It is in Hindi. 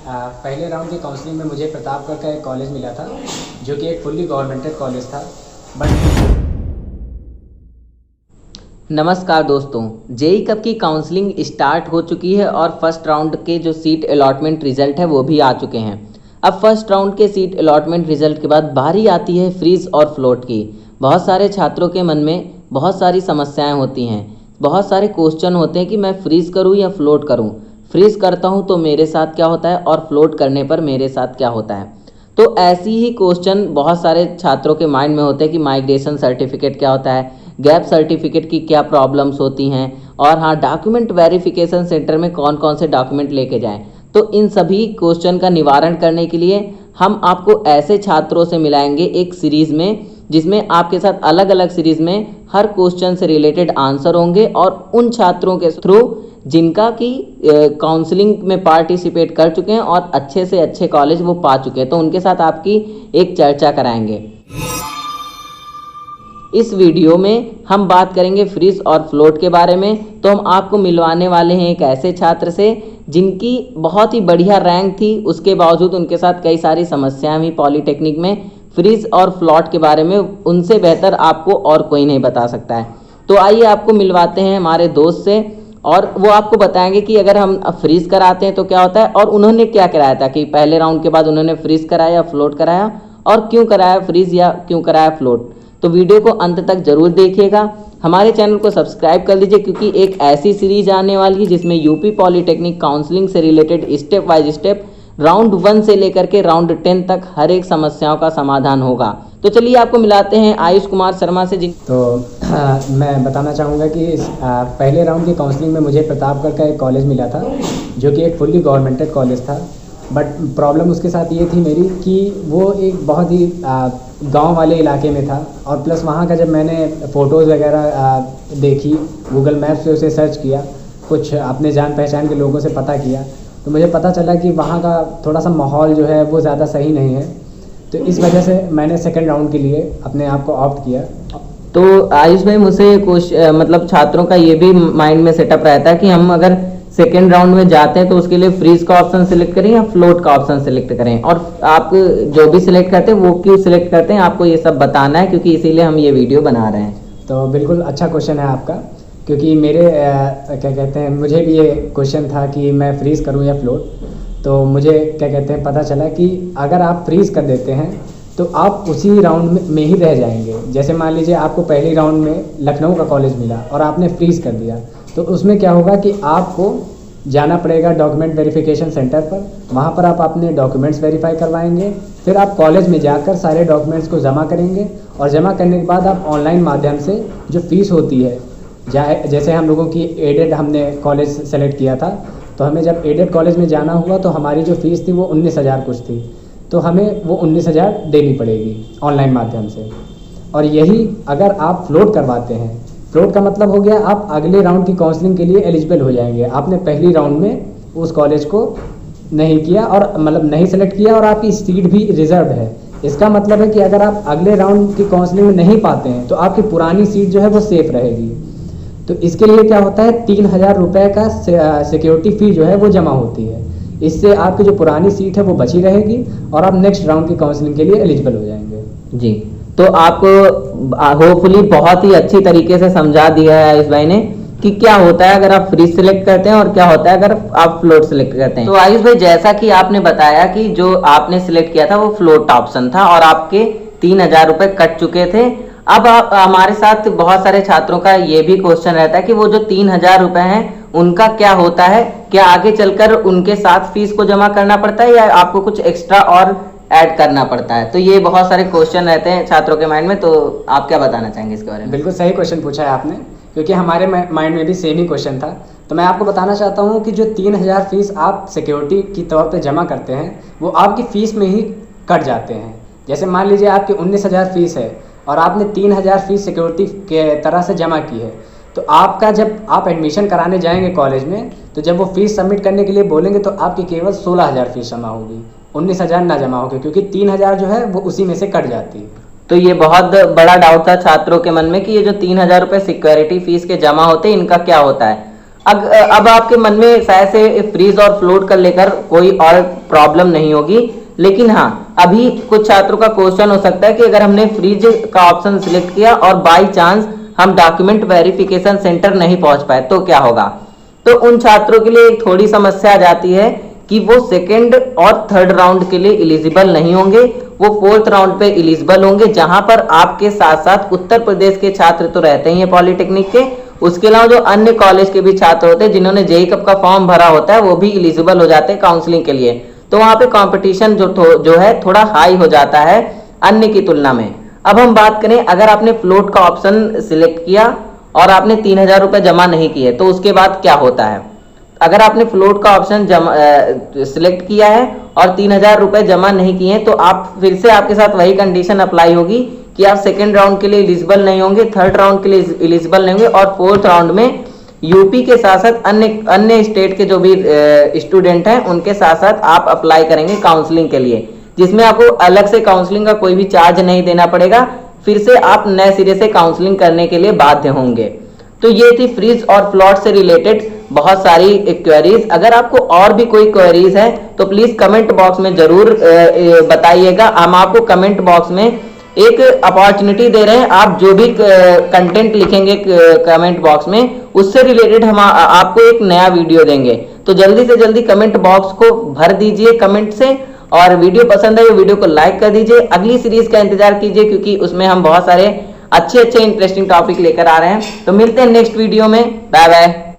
पहले राउंड की काउंसलिंग में मुझे प्रतापगढ़ का एक कॉलेज मिला था जो कि एक फुल्ली गवर्नमेंटेड कॉलेज था। बट नमस्कार दोस्तों, जेई कप की काउंसलिंग स्टार्ट हो चुकी है और फर्स्ट राउंड के जो सीट अलॉटमेंट रिजल्ट है वो भी आ चुके हैं। अब फर्स्ट राउंड के सीट अलॉटमेंट रिजल्ट के बाद बारी आती है फ्रीज और फ्लोट की। बहुत सारे छात्रों के मन में बहुत सारी समस्याएं होती हैं, बहुत सारे क्वेश्चन होते हैं कि मैं फ्रीज करूं या फ्लोट करूं। फ्रीज करता हूं तो मेरे साथ क्या होता है और फ्लोट करने पर मेरे साथ क्या होता है। तो ऐसी ही क्वेश्चन बहुत सारे छात्रों के माइंड में होते हैं कि माइग्रेशन सर्टिफिकेट क्या होता है, गैप सर्टिफिकेट की क्या प्रॉब्लम्स होती हैं, और हाँ, डॉक्यूमेंट वेरिफिकेशन सेंटर में कौन कौन से डॉक्यूमेंट लेके जाएं। तो इन सभी क्वेश्चन का निवारण करने के लिए हम आपको ऐसे छात्रों से मिलाएंगे एक सीरीज़ में, जिसमें आपके साथ अलग अलग सीरीज़ में हर क्वेश्चन से रिलेटेड आंसर होंगे, और उन छात्रों के थ्रू जिनका कि काउंसलिंग में पार्टिसिपेट कर चुके हैं और अच्छे से अच्छे कॉलेज वो पा चुके हैं, तो उनके साथ आपकी एक चर्चा कराएंगे। इस वीडियो में हम बात करेंगे फ्रीज और फ्लोट के बारे में। तो हम आपको मिलवाने वाले हैं एक ऐसे छात्र से जिनकी बहुत ही बढ़िया रैंक थी, उसके बावजूद उनके साथ कई सारी समस्याएं हुई पॉलीटेक्निक में। फ्रीज और फ्लोट के बारे में उनसे बेहतर आपको और कोई नहीं बता सकता है। तो आइए आपको मिलवाते हैं हमारे दोस्त से, और वो आपको बताएंगे कि अगर हम फ्रीज कराते हैं तो क्या होता है, और उन्होंने क्या कराया था कि पहले राउंड के बाद उन्होंने फ्रीज कराया या फ्लोट कराया, और क्यों कराया फ्रीज या क्यों कराया फ्लोट। तो वीडियो को अंत तक जरूर देखिएगा। हमारे चैनल को सब्सक्राइब कर लीजिए, क्योंकि एक ऐसी सीरीज आने वाली है जिसमें यूपी पॉलीटेक्निक काउंसलिंग से related step by step round 1 से लेकर के राउंड 10 तक हर एक समस्याओं का समाधान होगा। तो चलिए आपको मिलाते हैं आयुष कुमार शर्मा से। तो मैं बताना चाहूँगा कि पहले राउंड की काउंसलिंग में मुझे प्रतापगढ़ का एक कॉलेज मिला था जो कि एक फुल्ली गवर्नमेंटेड कॉलेज था। बट प्रॉब्लम उसके साथ ये थी मेरी कि वो एक बहुत ही गांव वाले इलाके में था, और प्लस वहाँ का जब मैंने फ़ोटोज़ वगैरह देखी, गूगल मैप से उसे सर्च किया, कुछ अपने जान पहचान के लोगों से पता किया, तो मुझे पता चला कि वहाँ का थोड़ा सा माहौल जो है वो ज़्यादा सही नहीं है। तो इस वजह से मैंने सेकेंड राउंड के लिए अपने आप को ऑप्ट किया। तो आयुष भाई, मुझसे कुछ मतलब छात्रों का ये भी माइंड में सेटअप रहता है कि हम अगर सेकेंड राउंड में जाते हैं तो उसके लिए फ्रीज का ऑप्शन सिलेक्ट करें या फ्लोट का ऑप्शन सिलेक्ट करें, और आप जो भी सिलेक्ट करते हैं वो क्यों सिलेक्ट करते हैं, आपको ये सब बताना है, क्योंकि इसीलिए हम ये वीडियो बना रहे हैं। तो बिल्कुल अच्छा क्वेश्चन है आपका, क्योंकि मेरे क्या कहते हैं, मुझे भी ये क्वेश्चन था कि मैं फ्रीज़ करूं या फ्लोट। तो मुझे क्या कहते हैं पता चला कि अगर आप फ्रीज़ कर देते हैं तो आप उसी राउंड में ही रह जाएंगे। जैसे मान लीजिए आपको पहले राउंड में लखनऊ का कॉलेज मिला और आपने फ्रीज़ कर दिया, तो उसमें क्या होगा कि आपको जाना पड़ेगा डॉक्यूमेंट वेरिफिकेशन सेंटर पर। वहाँ पर आप अपने डॉक्यूमेंट्स वेरीफाई करवाएंगे, फिर आप कॉलेज में जाकर सारे डॉक्यूमेंट्स को जमा करेंगे, और जमा करने के बाद आप ऑनलाइन माध्यम से जो फ़ीस होती है, जैसे हम लोगों की एडेड हमने कॉलेज सेलेक्ट किया था, तो हमें जब एडेड कॉलेज में जाना हुआ तो हमारी जो फ़ीस थी वो 19,000 कुछ थी, तो हमें वो 19,000 देनी पड़ेगी ऑनलाइन माध्यम से। और यही अगर आप फ्लोट करवाते हैं, फ्लोट का मतलब हो गया आप अगले राउंड की काउंसलिंग के लिए एलिजिबल हो जाएंगे। आपने पहली राउंड में उस कॉलेज को नहीं किया, और मतलब नहीं सेलेक्ट किया, और आपकी सीट भी रिजर्व है। इसका मतलब है कि अगर आप अगले राउंड की काउंसलिंग में नहीं पाते हैं तो आपकी पुरानी सीट जो है वो सेफ रहेगी। तो इसके लिए क्या होता है, 3,000 रुपये का सिक्योरिटी फ़ी जो है वो जमा होती है। इससे आपकी जो पुरानी सीट है वो बची रहेगी और आप नेक्स्ट राउंड की काउंसलिंग के लिए एलिजिबल हो जाएंगे। जी, तो आपको होपफुली बहुत ही अच्छी तरीके से समझा दिया है आयुष भाई ने कि क्या होता है अगर आप फ्रीज सिलेक्ट करते हैं और क्या होता है अगर आप फ्लोट सिलेक्ट करते हैं। तो आयुष भाई, जैसा कि आपने बताया कि जो आपने सिलेक्ट किया था वो फ्लोट ऑप्शन था और आपके 3,000 रुपए कट चुके थे। अब आप हमारे साथ बहुत सारे छात्रों का ये भी क्वेश्चन रहता है कि वो जो 3,000 रुपए हैं उनका क्या होता है, क्या आगे चलकर उनके साथ फीस को जमा करना पड़ता है या आपको कुछ एक्स्ट्रा और ऐड करना पड़ता है। तो ये बहुत सारे क्वेश्चन रहते हैं छात्रों के माइंड में, तो आप क्या बताना चाहेंगे इसके बारे में। बिल्कुल सही क्वेश्चन पूछा है आपने, क्योंकि हमारे माइंड में भी सेम ही क्वेश्चन था। तो मैं आपको बताना चाहता हूँ कि जो 3,000 फीस आप सिक्योरिटी की तौर पे जमा करते हैं वो आपकी फ़ीस में ही कट जाते हैं। जैसे मान लीजिए आपकी 19,000 फीस है और आपने 3,000 फीस सिक्योरिटी के तरह से जमा की है, तो आपका जब आप एडमिशन कराने जाएंगे कॉलेज में, तो जब वो फीस सबमिट करने के लिए बोलेंगे तो आपकी केवल 16,000 फीस जमा होगी, 19,000 ना जमा होगी, क्योंकि 3,000 जो है वो उसी में से कट जाती है। तो ये बहुत बड़ा डाउट था छात्रों के मन में कि ये जो 3,000 रुपए सिक्योरिटी फीस के जमा होते हैं इनका क्या होता है। अब आपके मन में शायद से फ्रीज और फ्लोट कर लेकर कोई और प्रॉब्लम नहीं होगी, लेकिन हाँ अभी कुछ छात्रों का क्वेश्चन हो सकता है कि अगर हमने फ्रीज का ऑप्शन सिलेक्ट किया और बाई चांस हम डॉक्यूमेंट वेरिफिकेशन सेंटर नहीं पहुंच पाए तो क्या होगा। तो उन छात्रों के लिए एक थोड़ी समस्या आ जाती है कि वो सेकेंड और थर्ड राउंड के लिए एलिजिबल नहीं होंगे, वो फोर्थ राउंड पे एलिजिबल होंगे, जहां पर आपके साथ साथ उत्तर प्रदेश के छात्र तो रहते ही हैं पॉलिटेक्निक के, उसके अलावा जो अन्य कॉलेज के भी छात्र होते हैं जिन्होंने जेईई कप का फॉर्म भरा होता है वो भी एलिजिबल हो जाते हैं काउंसलिंग के लिए। तो वहां पे कंपटीशन जो है थोड़ा हाई हो जाता है अन्य की तुलना में। अब हम बात करें, अगर आपने फ्लोट का ऑप्शन सिलेक्ट किया और आपने 3000 रुपए जमा नहीं किए तो उसके बाद क्या होता है। अगर आपने फ्लोट का ऑप्शन सिलेक्ट किया है और 3000 रुपए जमा नहीं किए तो आप फिर से आपके साथ वही कंडीशन अप्लाई होगी कि आप सेकेंड राउंड के लिए एलिजिबल नहीं होंगे, थर्ड राउंड के लिए एलिजिबल नहीं होंगे और फोर्थ राउंड में यूपी के साथ साथ अन्य स्टेट के जो भी स्टूडेंट हैं उनके साथ साथ आप अप्लाई करेंगे काउंसलिंग के लिए, जिसमें आपको अलग से काउंसलिंग का कोई भी चार्ज नहीं देना पड़ेगा। फिर से आप नए सिरे से काउंसलिंग करने के लिए बाध्य होंगे। तो ये थी फ्रीज और फ्लोट से रिलेटेड बहुत सारी क्वेरीज। अगर आपको और भी कोई क्वेरीज है तो प्लीज कमेंट बॉक्स में जरूर बताइएगा। हम आपको कमेंट बॉक्स में एक अपॉर्चुनिटी दे रहे हैं, आप जो भी कंटेंट लिखेंगे कमेंट बॉक्स में उससे रिलेटेड हम आपको एक नया वीडियो देंगे। तो जल्दी से जल्दी कमेंट बॉक्स को भर दीजिए कमेंट से, और वीडियो पसंद है तो वीडियो को लाइक कर दीजिए। अगली सीरीज का इंतजार कीजिए क्योंकि उसमें हम बहुत सारे अच्छे इंटरेस्टिंग टॉपिक लेकर आ रहे हैं। तो मिलते हैं नेक्स्ट वीडियो में, बाय बाय।